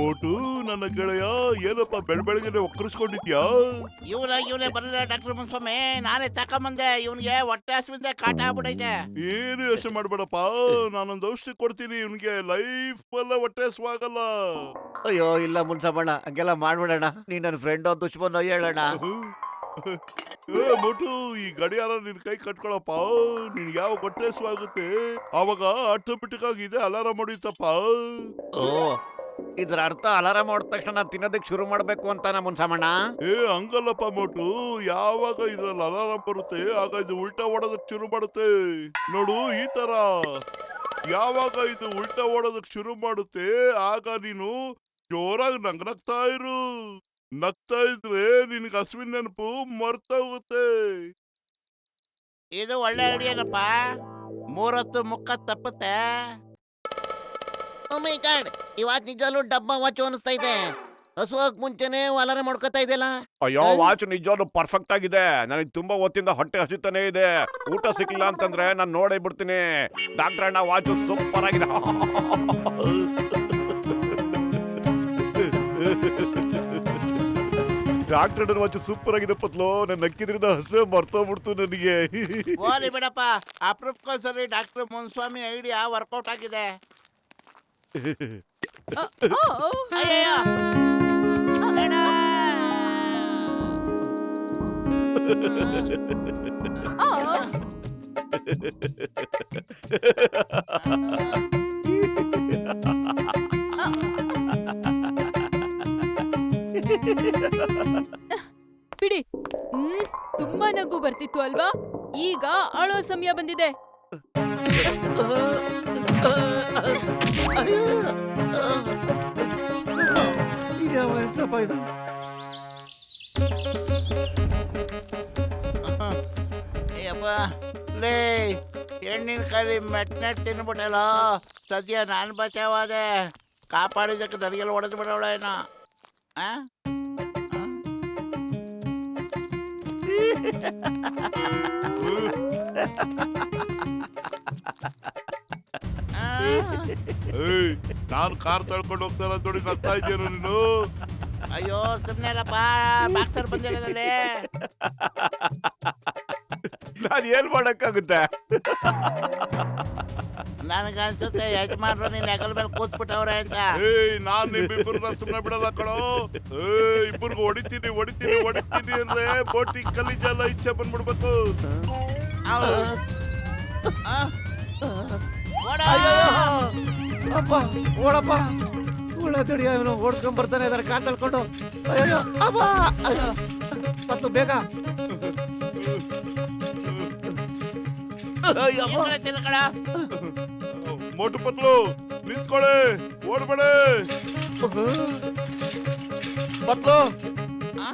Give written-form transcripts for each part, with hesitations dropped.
ಮೋಟು ನನ್ನ ಗೆಳೆಯ ಏನಪ್ಪ ಬೆಳಬೆಳಗ್ಗೆ ಒಕ್ಕರಿಸ್ಕೊಂಡಿದ್ಯಾ? ಇವನೇ ಬರಲಿಲ್ಲ ಡಾಕ್ಟರ್ ಮುನ್ಸ್ವಾಮಿ. ನಾನೇ ತಕೊಂಬಂದೆ. ಇವನಿಗೆ ಹೊಟ್ಟೆ ಹಸಿವಿಂದ ಕಾಟ ಆಗ್ಬಿಟ್ಟೈತೆ. ಏನು ಯೋಚನೆ ಮಾಡ್ಬೇಡಪ್ಪ, ನಾನೊಂದು ಔಷಧಿ ಕೊಡ್ತೀನಿ. ಇವನಿಗೆ ಲೈಫ್ ಎಲ್ಲ ಹೊಟ್ಟೆ ಹಸ್ವಾಗಲ್ಲ. ಅಯ್ಯೋ ಇಲ್ಲ ಮುನ್ಸಮ್ಮಣ್ಣ, ಹಂಗೆಲ್ಲ ಮಾಡ್ಬಿಡೋಣ. ನೀನ್ ನನ್ನ ಫ್ರೆಂಡ್ ದುಶ್ಮನ್ ಹೇಳೋಣ. ಮೋಟು, ಈ ಗಡಿಯಾರ ನಿನ್ ಕೈ ಕಟ್ಕೊಳಪ್ಪ. ನಿನ್ಗೆ ಯಾವ ಹೊಟ್ಟೆ ಹಸ್ವಾಗುತ್ತೆ ಅವಾಗ ಆಟೋಮೆಟಿಕ್ ಆಗಿ ಇದೆ ಅಲಾರಾಮ್ ಹೊಡಿತಪ್ಪ. ಓ, ಇದ್ರ ಅರ್ಥ ಅಲಾರಾಮ್ ಮಾಡಿದ ತಕ್ಷಣ ತಿನ್ನೋದಕ್ಕೆ ಶುರು ಮಾಡ್ಬೇಕು ಅಂತಾನ ಮುನ್ಸಮ್ಮಣ್ಣ? ಹಂಗಲ್ಲಪ್ಪ ಮೋಟು, ಯಾವಾಗ ಇದ್ರಲ್ಲಿ ಅಲಾರಾಮ್ ಬರುತ್ತೆ ಆಗ ಇದು ಉಲ್ಟಾ ಓಡೋದಕ್ ಶುರು ಮಾಡುತ್ತೆ. ನೋಡು ಈ ತರ. ಯಾವಾಗ ಇದು ಉಲ್ಟಾ ಓಡೋದಕ್ ಶುರು ಮಾಡುತ್ತೆ ಆಗ ನೀನು ಜೋರಾಗಿ ನಗ್ನಗ್ತಾ ಇರು. ನಗ್ತಾ ಇದ್ರೆ ನಿನ್ಗೆ ಹಸುವಿನ ನೆನಪು ಮರ್ತೋಗುತ್ತೆ. ಇದು ಒಳ್ಳೆ ಐಡಿಯಾನಪ್ಪ. 3 ಹೊತ್ತು ಮುಕ್ಕ ತಪ್ಪುತ್ತೆ. ಮೈ ಗಾಡ್, ಇವತ್ತು ನಿಜಲ್ಲೂ ಡಬ್ಬ ವಾಚ್ ಅನಿಸ್ತಾ ಇದೆ. ಹಸುವಾಗ್ ಮುಂಚೆನೆ ಅಲಾರಾಮ್ ಮಾಡ್ಕೊತಾ ಇದೆಯಲ್ಲ. ಅಯ್ಯೋ, ವಾಚ್ ನಿಜವಾಗ್ಲೂ ಪರ್ಫೆಕ್ಟ್ ಆಗಿದೆ. ನನಗೆ ತುಂಬಾ ಹೊತ್ತಿಂದ ಹೊಟ್ಟೆ ಹಸಿತಾನೆ ಇದೆ. ಊಟ ಸಿಕ್ಕಿಲ್ಲ ಅಂತಂದ್ರೆ ನಾನು ನೋಡೇ ಬಿಡ್ತೀನಿ. ಡಾಕ್ಟರ್ ಅಣ್ಣ, ವಾಚ್ ಸೂಪರ್ ಆಗಿದೆ. ಡಾಕ್ಟರ್ ಅಣ್ಣ ವಾಚ್ ಸೂಪರ್ ಆಗಿದೆ ಪತ್ಲೋ. ನನ್ನ ನಕ್ಕಿದ್ರಿಂದ ಹಸೆ ಮರ್ತೋಗ್ಬಿಡ್ತು ನನಗೆ. ಓಲಿ ಬಿಡಪ್ಪ, ಅಪ್ರೂಪಕ್ಕೋಸ್ಕರ ಡಾಕ್ಟರ್ ಮುನ್ಸ್ವಾಮಿ ಐಡಿಯಾ ವರ್ಕೌಟ್ ಆಗಿದೆ. ಅಯ್ಯಯ್ಯೋ. ಬೇಡ. ಬಿಡಿ. ತುಂಬಾ ನಗು ಬರ್ತಿತ್ತು ಅಲ್ವಾ? ಈಗ ಅಳೋ ಸಮಯ ಬಂದಿದೆ. ಅಯ್ಯಪ್ಪ ಲೇ, ಹೆಣ್ಣಿನ ಕರಿ ಮೆಟ್ನೆಟ್ ತಿನ್ಬಿಟ್ಟಲ್ಲ. ಸದ್ಯ ನಾನು ಬಚಾವಾದೆ. ಕಾಪಾಡಿದಕ್ಕೆ ನನಗೆಲ್ಲ ಹೊಡೆದು ಬಿಡೋಳ ಏನೋ. ನಾನು ಕಾರ್ ತಳ್ಕೊಂಡು ಹೋಗ್ತಾರ ನೋಡಿ ನಗ್ತಾ ಇದ್ದೇನು ನೀನು? ಅಯ್ಯೋ ಸುಮ್ನೆಲ್ಲಪ್ಪ, ಬಾಕ್ಸರ್ ಬಂದಿರೋದಲ್ಲಿ. ನಾನು ಏನ್ ಮಾಡಕ್ಕಾಗುತ್ತೆ? ನನಗನ್ಸುತ್ತೆ ಯಜಮಾನ್ರು ನಿನ್ನ ಹೆಗಲ ಮೇಲೆ ಕೂತ್ಬಿಟ್ಟವ್ರೆ ಅಂತ. ನಾನ್ ನಿಮ್ಮಿಬ್ಬರನ್ನ ಸುಮ್ಮನೆ ಬಿಡಲ್ಲ ಕಣೋ. ಇಬ್ಬರಿಗೂ ಹೊಡಿತೀನಿ ಹೊಡಿತೀನಿ ಹೊಡಿತೀನಿ ಅಂದ್ರೆ ಬೋಟಿ ಕಲಿಜೆಲ್ಲ ಇಚ್ಛೆ ಬಂದ್ಬಿಡ್ಬೇಕು. ಅಪ್ಪ ಓಡಪ್ಪ, ಓಡಾಡಿ ಅವನು ಓಡ್ಕೊಂಡ್ ಬರ್ತಾನೆ ಇದಾರೆ ಕಾರ್ ತಳ್ಕೊಂಡು. ಅಯ್ಯೋ ಅಪ್ಪ, ಮತ್ತು ಬೇಗ. ಮೋಟು ಪತ್ಲು ನಿಂತ್ಕೊಳ್ಳಿ, ಓಡ್ಬೇಡಿ. ಪತ್ಲು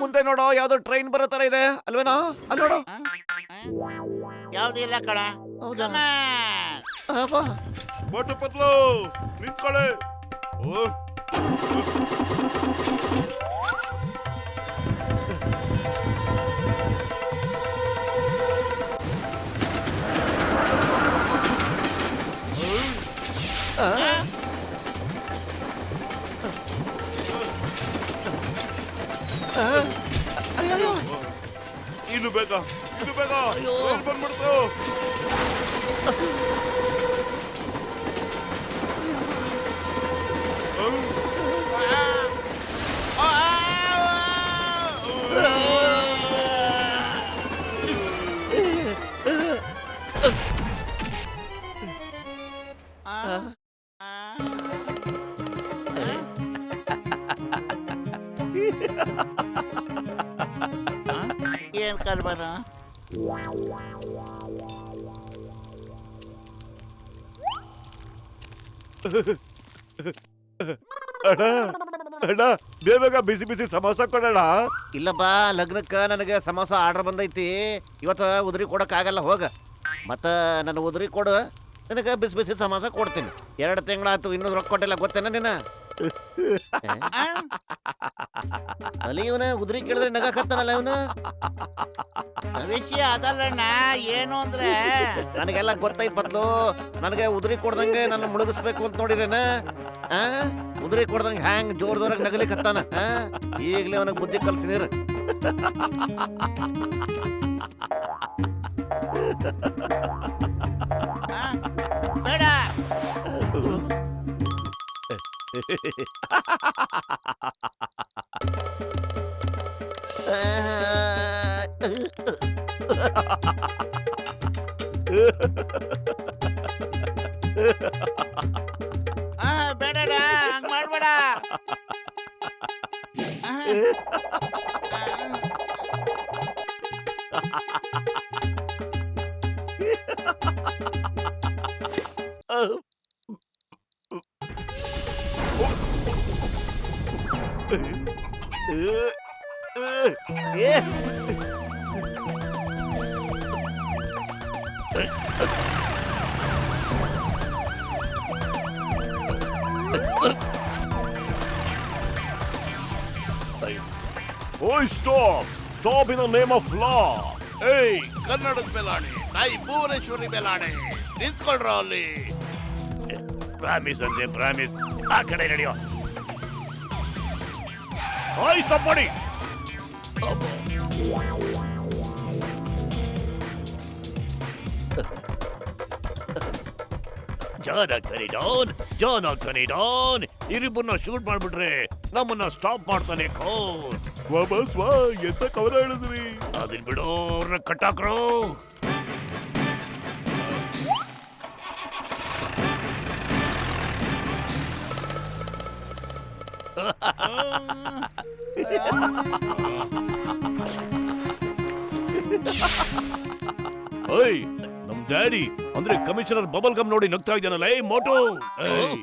ಮುಂದೆ ನೋಡೋ, ಯಾವ್ದೋ ಟ್ರೈನ್ ಬರೋ ತರ ಇದೆ ಅಲ್ವೇನೋ? ಅಲ್ಲಿ ನೋಡು. ಯಾವ್ದು ಇಲ್ಲ ಕಣ. ಹೌದಾ? ಮೋಟು ಪತ್ಲು ನಿಂತ್ಕೊಳ್ಳಿ. ಇನ್ನು ಬೇಗ ಬಂದ್ಬಿಡ್ತು. ಏನ್ ಕರ್ಬಾರ? ಅಣ್ಣ, ಬೇಗ ಬಿಸಿ ಬಿಸಿ ಸಮೋಸ ಕೊಡೋಣ. ಇಲ್ಲಪ್ಪ, ಲಗ್ನಕ್ಕ ನನಗೆ ಸಮೋಸ ಆರ್ಡರ್ ಬಂದೈತಿ. ಇವತ್ತು ಉದುರಿ ಕೊಡಕ್ ಆಗಲ್ಲ, ಹೋಗ. ಮತ್ತ ನನ್ನ ಉದುರಿ ಕೊಡು, ನಿನಗೆ ಬಿಸಿ ಬಿಸಿ ಸಮೋಸ ಕೊಡ್ತೀನಿ. 2 ತಿಂಗಳಾಯ್ತು, ಇನ್ನೂ ರೊಕ್ಕ ಕೊಟ್ಟಿಲ್ಲ, ಗೊತ್ತೇನ ನೀನು? ಅಲ್ಲಿ ಇವನ ಉದ್ರಿ ಕೇಳಿದ್ರೆ ನಗಾಕತ್ತಾನಲ್ಲ ಇವನು. ವಿಷಯ ಅದಲ್ಲಣ್ಣ, ಏನು ಅಂದ್ರೆ ನನಗೆಲ್ಲ ಗೊತ್ತೈತ್ ಬದ್ಲು. ನನಗೆ ಉದ್ರಿ ಕೊಡ್ದಂಗೆ ನನ್ನ ಮುಳುಗಿಸ್ಬೇಕು ಅಂತ ನೋಡಿರೇನ? ಉದ್ರಿ ಕೊಡ್ದಂಗೆ ಹ್ಯಾಂಗ್ ಜೋರಾಗಿ ನಗಲಿಕತ್ತಾನ. ಈಗಲೇ ಅವನಿಗೆ ಬುದ್ಧಿ ಕಲ್ಸಿನಿರ್. ಬೇಡ. ಬೇಡಣ್ಣ, ಹಂಗ್ ಮಾಡ್ಬೇಡ. ಓಯ್ stop stop in the name of law. ಏಯ್, ಕನ್ನಡದ ಮೇಲಾಣೆ, ತಾಯಿ ಭುವನೇಶ್ವರಿ ಮೇಲಾಣೆ, ನಿಂತ್ಕೊಳ್ರ ಅಲ್ಲಿ. ಪ್ರಾಮಿಸ್ ಅಂತೆ ಪ್ರಾಮಿಸ್. ಆ ಕಡೆ ನಡೆಯೋ. ಓಯ್ ಸ್ಟಾಪ್ ಮಾಡಿ. ಜಾನ್ ಆಗ್ತಾನೆ ಡಾನ್, ಜಾನ್ ಆಗ್ತಾನೆ ಡಾನ್. ಇರಿಬ್ಬರನ್ನ ಶೂಟ್ ಮಾಡ್ಬಿಟ್ರೆ ನಮ್ಮನ್ನ ಸ್ಟಾಪ್ ಮಾಡ್ತಾನೆ ಖೋನ್. ವಾಪಸ್ ವಾ, ಎಂತ ಕವರ ಹೇಳಿದ್ರಿ? ಅದನ್ ಬಿಡೋ, ಅವ್ರನ್ನ ಕಟ್ಟಾಕ್ರೋ. ಓಯ್, ನಮ್ ಡ್ಯಾಡಿ ಅಂದ್ರೆ ಕಮಿಷನರ್ ಬಬಲ್ ಗಮ್ ನೋಡಿ ನಗ್ತಾ ಇದ್ದಾನಲ್ಲ. ಮೋಟು, ಏಯ್,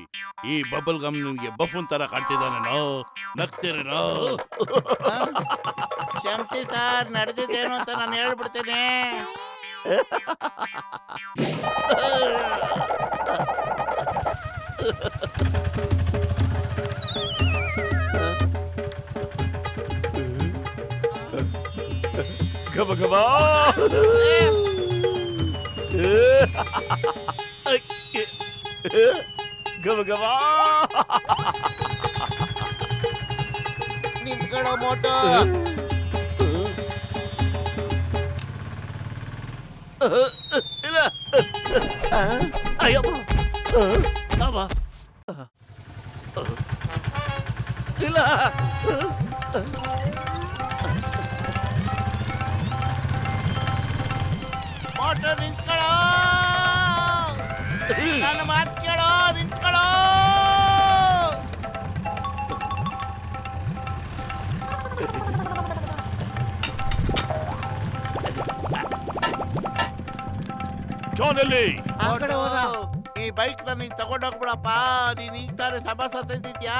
ಈ ಬಬಲ್ ಗಮ್ ನಿಮ್ಗೆ ಬಫನ್ ತರ ಕಾಣ್ತಿದ್ದಾನೇನೋ? ನಗ್ತಿರೇನೋ? ಕ್ಷಮಿಸಿ ಸರ್, ನಡೆದಿದ್ದೇನು ಅಂತ ನಾನು ಹೇಳ್ಬಿಡ್ತೇನೆ. ಗಬ ಗಬ. ಗಬ ಗಬ. ನಿಂತ್ಕೊಳ್ಳೋ ಮೋಟೋ. ಇಲ್ಲ. ಅಯ್ಯಪ್ಪ. ಅವ. ಇಲ್ಲ. ಮೋಟೋ ನಿಂತ್ಕೊಳ್ಳೋ. ನನ್ನ ಮಾತು ಕೇಳೋ, ನಿಂತ್ಕೊಳ್ಳೋ. ಜಾನ್ ಎಲ್ಲಿ? ಆ ಕಡೆ ಹೋದ. ಈ ಬೈಕ್ ನೀನ್ ತಗೊಂಡೋಗ್ಬಿಡಪ್ಪ. ನೀನ್ ಈಗ ತಾನೇ ಸಮಾಸ ತಂದಿದ್ಯಾ?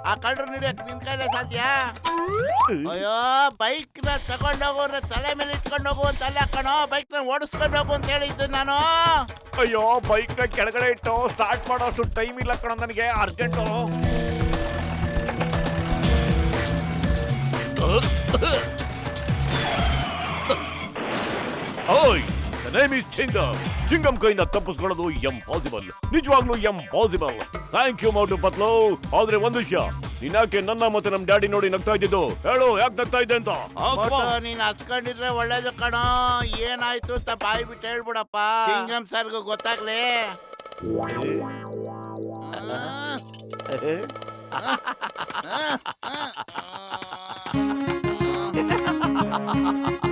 ಆ ಕಳ್ಳರು ಹಿಡಿಯಕ್ ನಿನ್ ಕೈಲೇ ಸಾಧ್ಯ? ಅಯ್ಯೋ, ಬೈಕ್ ನ ತಗೊಂಡೋಗೋರ ತಲೆ ಮೇಲೆ ಇಟ್ಕೊಂಡು ಹೋಗು ಅಂತ ಅಲ್ಲ ಕಣೋ, ಬೈಕ್ ನ ಓಡಿಸ್ಕೊಂಡು ಹೋಗು ಅಂತ ಹೇಳಿದ್ದು ನಾನು. ಅಯ್ಯೋ, ಬೈಕ್ ನ ಕೆಳಗಡೆ ಇಟ್ಟು ಸ್ಟಾರ್ಟ್ ಮಾಡೋಷ್ಟು ಟೈಮ್ ಇಲ್ಲ ಕಣ ನನಗೆ, ಅರ್ಜೆಂಟು. ಓಯ್, the name is Chingam. Chingam ಕೈಯಿಂದ ತಪ್ಪಿಸ್ಕೊಳ್ಳೋದು ಎಂಪಾಸಿಬಲ್, ನಿಜವಾಗ್ಲೂ impossible. Thank you Motu Patlu. ಆದ್ರೆ ಒಂದು ವಿಷಯ, ನೀನ್ಯಾಕೆ ನನ್ನ ಮತ್ತೆ ನಮ್ ಡ್ಯಾಡಿ ನೋಡಿ ನಗ್ತಾ ಇದ್ದಿದ್ದು? ಹೇಳು, ಯಾಕೆ ನಗ್ತಾ ಇದ್ದೆ ಅಂತ. ಮೋಟೋ, ನೀನ್ ಹಸ್ಕೊಂಡಿದ್ರೆ ಒಳ್ಳೇದು ಕಣೋ. ಏನಾಯ್ತು ಅಂತ ಬಾಯಿ ಬಿಟ್ಟು ಹೇಳ್ಬಿಡಪ್ಪ. ಸಿಂಗಮ್ ಸರ್ಗೂ ಗೊತ್ತಾಗ್ಲಿ. ಆ.